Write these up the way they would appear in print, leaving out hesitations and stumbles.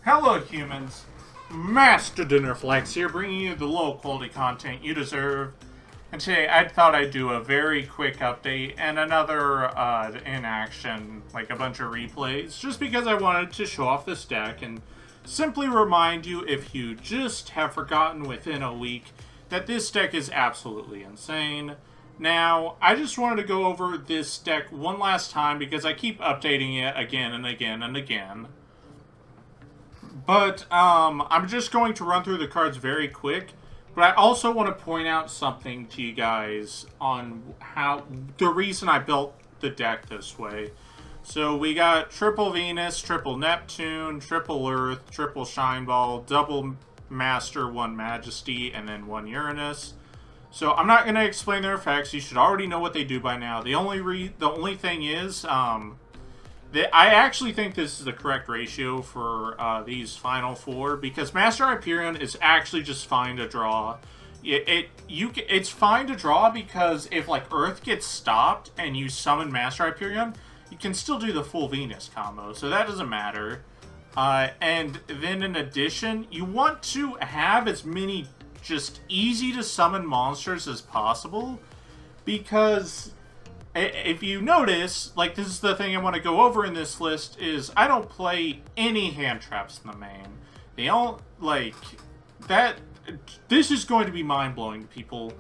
Hello humans, Master Dinner Flex here, bringing you the low quality content you deserve. And today I thought I'd do a very quick update and another in action, like a bunch of replays, just because I wanted to show off this deck and simply remind you, if you just have forgotten within a week, that this deck is absolutely insane. Now, I just wanted to go over this deck one last time because I keep updating it again and again and again. But I'm just going to run through the cards very quick. But I also want to point out something to you guys on how the reason I built the deck this way. So we got triple Venus, triple Neptune, triple Earth, triple Shineball, double Master, one Majesty, and then one Uranus. So I'm not going to explain their effects. You should already know what they do by now. The only thing is, I actually think this is the correct ratio for these final four, because Master Hyperion is actually just fine to draw. It's fine to draw because if like Earth gets stopped and you summon Master Hyperion, you can still do the full Venus combo, so that doesn't matter. And then in addition, you want to have as many just easy to summon monsters as possible, because if you notice, like, this is the thing I want to go over in this list, is I don't play any hand traps in the main. They all, like, that, this is going to be mind-blowing to people,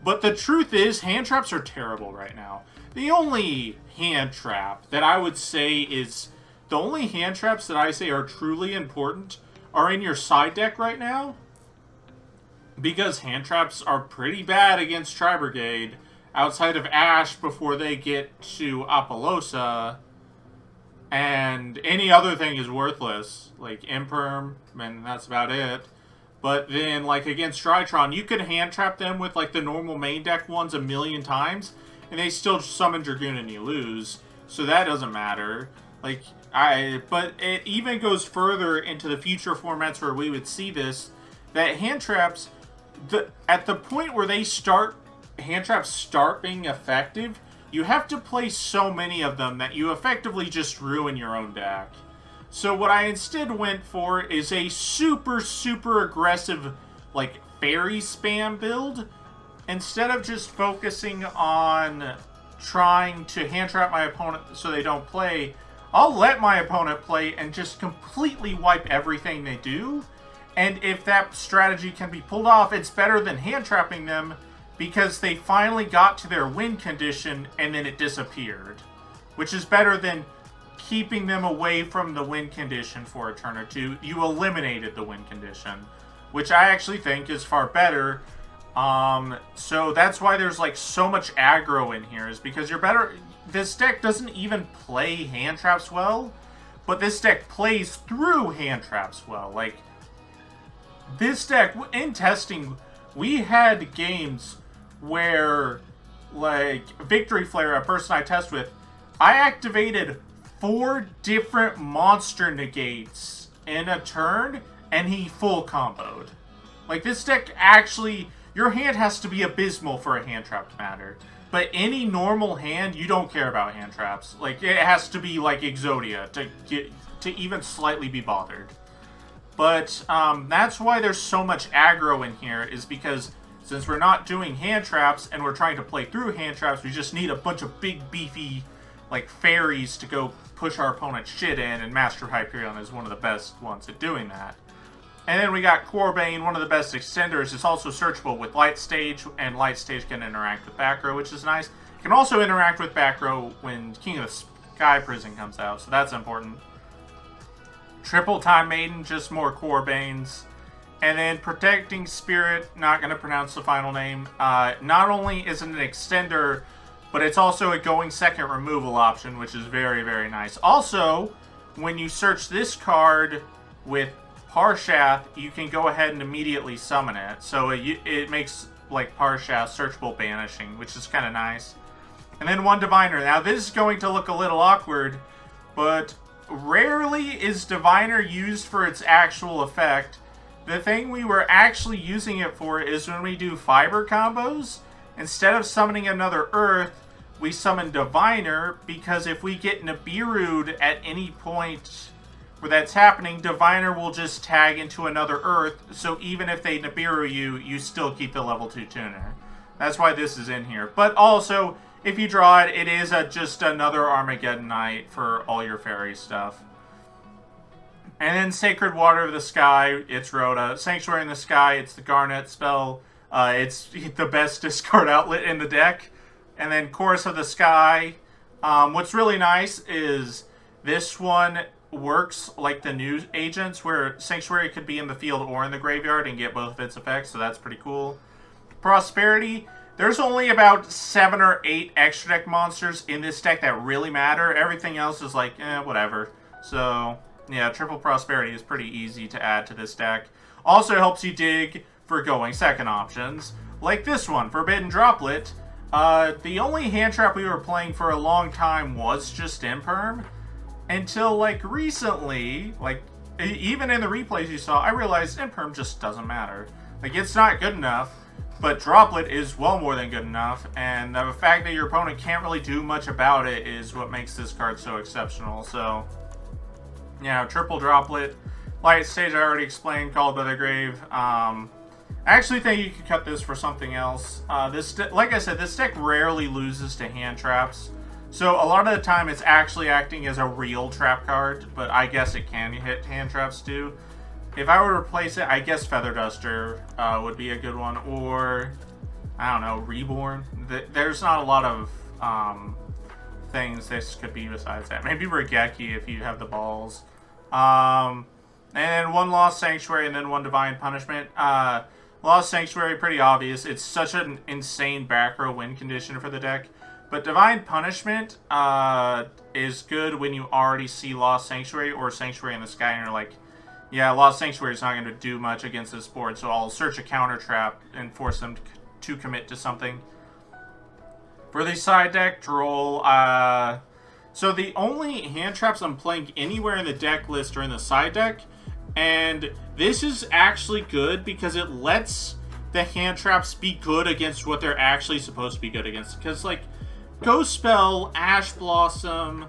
but the truth is, hand traps are terrible right now. The only hand trap that I would say is the only hand traps that I say are truly important are in your side deck right now. Because hand traps are pretty bad against Tri-Brigade outside of Ash before they get to Apollosa. And any other thing is worthless. Like Imperm, and that's about it. But then, like, against Drytron, you could hand trap them with, like, the normal main deck ones a million times, and they still summon Dragoon and you lose. So that doesn't matter. Like, but it even goes further into the future formats where we would see this, that hand traps, at the point where they start, hand traps start being effective, you have to play so many of them that you effectively just ruin your own deck. So what I instead went for is a super, super aggressive, like, fairy spam build. Instead of just focusing on trying to hand trap my opponent so they don't play, I'll let my opponent play and just completely wipe everything they do. And if that strategy can be pulled off, it's better than hand trapping them because they finally got to their win condition and then it disappeared. Which is better than keeping them away from the win condition for a turn or two. You eliminated the win condition, which I actually think is far better. So that's why there's like so much aggro in here, is because you're better. This deck doesn't even play hand traps well, but this deck plays through hand traps well. Like, this deck, in testing, we had games where, like, Victory Flare, a person I test with, I activated 4 different monster negates in a turn, and he full comboed. Like, this deck actually, your hand has to be abysmal for a hand trap to matter. But any normal hand, you don't care about hand traps. Like, it has to be like Exodia to even slightly be bothered. But that's why there's so much aggro in here, is because since we're not doing hand traps and we're trying to play through hand traps, we just need a bunch of big, beefy, like, fairies to go push our opponent's shit in, and Master Hyperion is one of the best ones at doing that. And then we got Corbane, one of the best extenders. It's also searchable with Light Stage, and Light Stage can interact with back row, which is nice. It can also interact with back row when King of the Sky Prison comes out, so that's important. Triple Time Maiden, just more Corbanes. And then Protecting Spirit, not going to pronounce the final name. Not only is it an extender, but it's also a going second removal option, which is very, very nice. Also, when you search this card with Parshath, you can go ahead and immediately summon it. So it makes, like, Parshath searchable banishing, which is kind of nice. And then 1 Diviner. Now, this is going to look a little awkward, but rarely is Diviner used for its actual effect. The thing we were actually using it for is when we do fiber combos. Instead of summoning another Earth, we summon Diviner, because if we get Nibiru'd at any point where that's happening, Diviner will just tag into another Earth, so even if they Nibiru you, you still keep the level 2 tuner. That's why this is in here. But also, if you draw it, it is just another Armageddon Knight for all your fairy stuff. And then Sacred Water of the Sky, it's Rhoda. Sanctuary in the Sky, it's the Garnet spell. It's the best discard outlet in the deck. And then Chorus of the Sky. What's really nice is this one works like the new agents, where Sanctuary could be in the field or in the graveyard and get both of its effects, so that's pretty cool. Prosperity. There's only about 7 or 8 extra deck monsters in this deck that really matter. Everything else is like, whatever. So, yeah, Triple Prosperity is pretty easy to add to this deck. Also helps you dig for going second options, like this one, Forbidden Droplet. The only hand trap we were playing for a long time was just Imperm, until, like, recently, like, even in the replays you saw, I realized Imperm just doesn't matter. Like, it's not good enough, but Droplet is well more than good enough, and the fact that your opponent can't really do much about it is what makes this card so exceptional. So, yeah, Triple Droplet. Light Stage I already explained, Called by the Grave. I actually think you could cut this for something else. Like I said, this deck rarely loses to hand traps. So a lot of the time it's actually acting as a real trap card, but I guess it can hit hand traps too. If I were to replace it, I guess Feather Duster would be a good one, or, I don't know, Reborn. There's not a lot of things this could be besides that. Maybe Regeki if you have the balls. And then one Lost Sanctuary and then one Divine Punishment. Lost Sanctuary, pretty obvious. It's such an insane back row win condition for the deck. But Divine Punishment is good when you already see Lost Sanctuary or Sanctuary in the sky and you're like, yeah, Lost Sanctuary is not going to do much against this board, so I'll search a counter trap and force them to commit to something. For the side deck, Droll, so the only hand traps I'm playing anywhere in the deck list are in the side deck, and this is actually good because it lets the hand traps be good against what they're actually supposed to be good against. Because, like, Ghost Spell, Ash Blossom,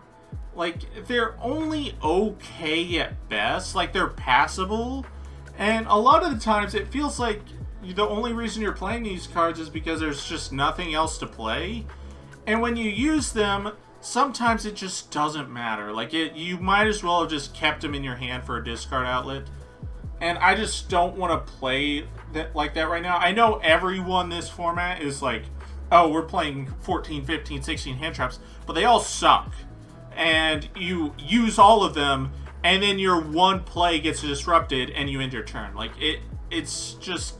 like, they're only okay at best. Like, they're passable. And a lot of the times it feels like the only reason you're playing these cards is because there's just nothing else to play. And when you use them, sometimes it just doesn't matter. Like, you might as well have just kept them in your hand for a discard outlet. And I just don't want to play like that right now. I know everyone this format is like, oh, we're playing 14, 15, 16 hand traps, but they all suck. And you use all of them, and then your one play gets disrupted, and you end your turn. Like, it's just...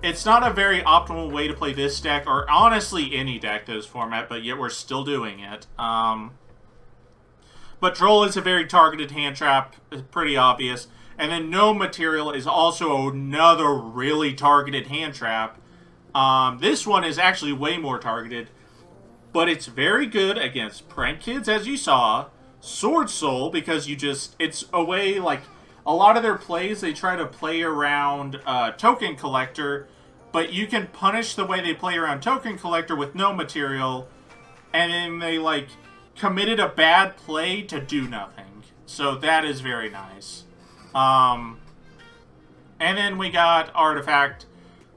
It's not a very optimal way to play this deck, or honestly any deck this format, but yet we're still doing it. But Troll is a very targeted hand trap, it's pretty obvious. And then No Material is also another really targeted hand trap. This one is actually way more targeted, but it's very good against Prank Kids, as you saw. Sword Soul, because it's a way, like, a lot of their plays, they try to play around Token Collector, but you can punish the way they play around Token Collector with No Material, and then they, like, committed a bad play to do nothing. So that is very nice. And then we got Artifact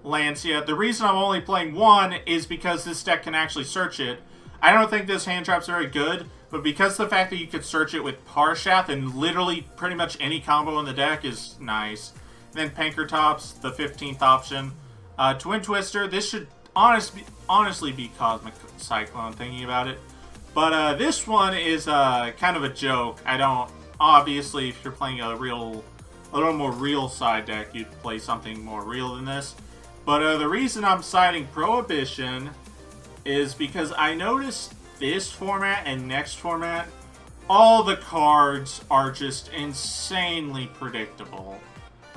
Lancia. The reason I'm only playing one is because this deck can actually search it. I don't think this hand trap's very good, but because the fact that you could search it with Parshath and literally pretty much any combo in the deck is nice. And then Pankratops, the 15th option. Twin Twister, this should honestly be Cosmic Cyclone, thinking about it. But this one is kind of a joke. Obviously, if you're playing a little more real side deck, you'd play something more real than this. But the reason I'm citing Prohibition is because I noticed this format and next format, all the cards are just insanely predictable.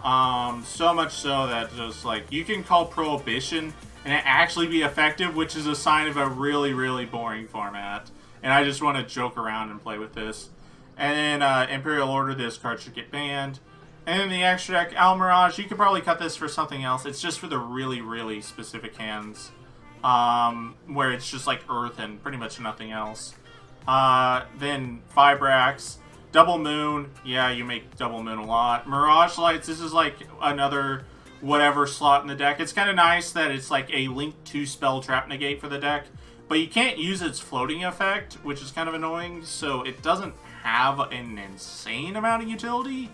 So much so that just, like, you can call Prohibition and it actually be effective, which is a sign of a really, really boring format. And I just want to joke around and play with this. And then Imperial Order, this card should get banned. And then the extra deck, Almirage, you could probably cut this for something else. It's just for the really, really specific hands. Where it's just like Earth and pretty much nothing else. Then Fibrax, Double Moon, yeah, you make Double Moon a lot. Mirage Lights, this is like another whatever slot in the deck. It's kind of nice that it's like a Link 2 Spell Trap Negate for the deck, but you can't use its floating effect, which is kind of annoying, so it doesn't have an insane amount of utility,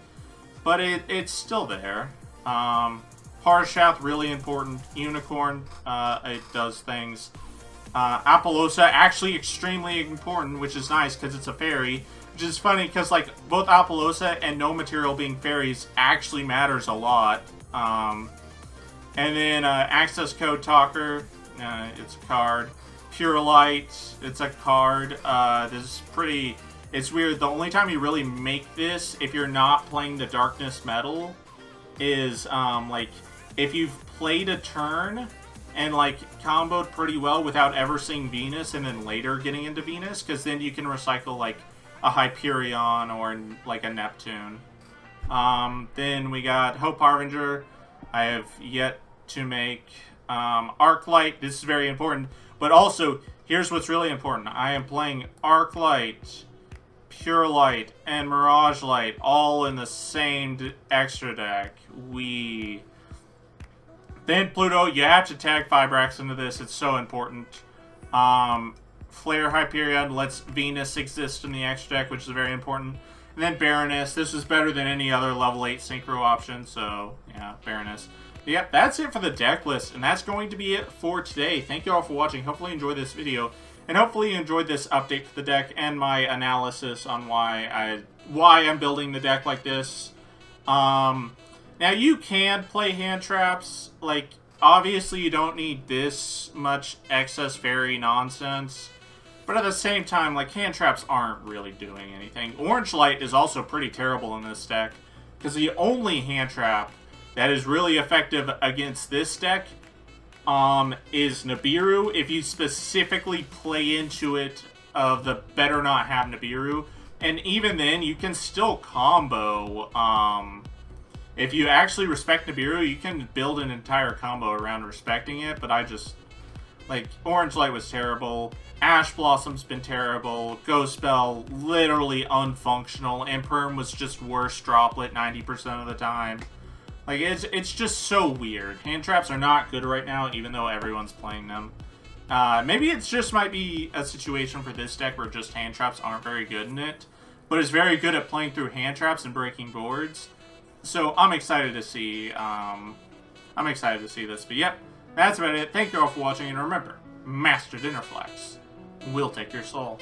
but it's still there. Parshath, really important. Unicorn, it does things. Apollosa, actually extremely important, which is nice because it's a fairy. Which is funny because, like, both Apollosa and No Material being fairies actually matters a lot. And then Access Code Talker, it's a card. Pure Light, it's a card. This is pretty... It's weird. The only time you really make this, if you're not playing the Darkness Metal, is, like, if you've played a turn and, like, comboed pretty well without ever seeing Venus and then later getting into Venus, because then you can recycle, like, a Hyperion or, like, a Neptune. Then we got Hope Harbinger. I have yet to make Arclight. This is very important. But also, here's what's really important. I am playing Arclight, Pure Light, and Mirage Light all in the same extra deck. Then Pluto, you have to tag Fibrax into this. It's so important. Flare Hyperion lets Venus exist in the extra deck, which is very important. And then Baroness. This is better than any other level 8 Synchro option, so yeah, Baroness. But yeah, that's it for the deck list, and that's going to be it for today. Thank you all for watching. Hopefully you enjoyed this video. And hopefully you enjoyed this update to the deck and my analysis on why I'm building the deck like this. Now you can play hand traps. Like, obviously you don't need this much excess fairy nonsense. But at the same time, like, hand traps aren't really doing anything. Orange light is also pretty terrible in this deck, because the only hand trap that is really effective against this deck is Nibiru. If you specifically play into it of the better not have Nibiru. And even then, you can still combo. If you actually respect Nibiru, you can build an entire combo around respecting it. But I just, like, Orange Light was terrible. Ash Blossom's been terrible. Ghost Spell, literally unfunctional. Imperm was just worse droplet 90% of the time. Like, it's just so weird. Hand traps are not good right now, even though everyone's playing them. Maybe it just might be a situation for this deck where just hand traps aren't very good in it, but it's very good at playing through hand traps and breaking boards. So I'm excited to see. I'm excited to see this. But yep, that's about it. Thank you all for watching, and remember, Master Dinnerflex will take your soul.